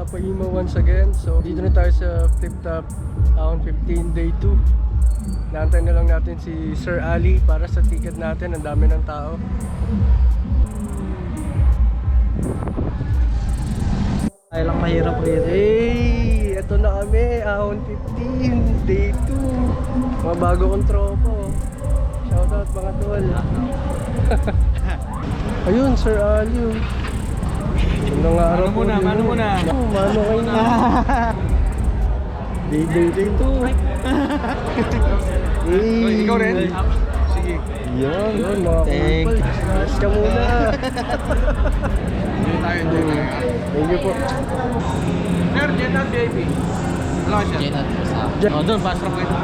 Paima once again. So dito na tayo sa Flip Top Ahon 15 Day 2. Naantay na lang natin si Sir Ali para sa ticket natin. Ang dami ng tao. Ay lang mahirap rin. Hey! Ito na kami, Ahon 15 Day 2. Mga bago kong tropa. Shoutout mga tol. Ayun, Sir Ali. Ilang araw po din. Mano muna. Mano kayo na. Day 2. Hey! Ikaw rin? Sige. Yun, mga kupal. Smash ka muna. Thank you po. Sir, Jenat VIP. Hello, sir. Jet. Oh, doon, pasok ko ito.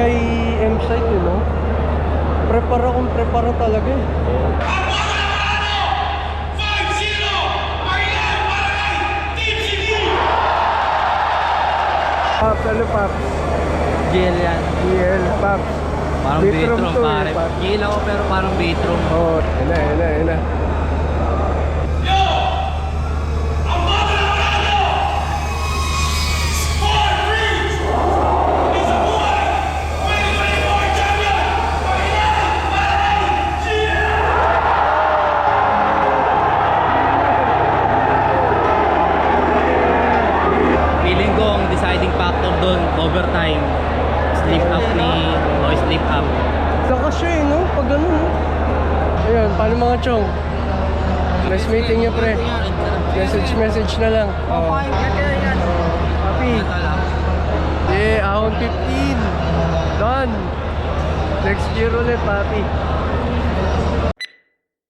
Kay M-Site, you know? Prepara kung prepara talaga eh. Paps, ano Paps? GL yan. GL Paps. Parang Bitrom Bitrom, to eh, pare. Paps. GL ako pero parang Bitrom. Oh, yun na. Feeling ko ang deciding factor doon, overtime. Sleep up ni... O, sleep up. Saka siya eh, no? Pag ganun, no? Ayun, paano mga chong? Nice meeting niyo, pre. Message na lang. Oh. Papi. Yeah, ahon 15. Done. Next year ulit, papi.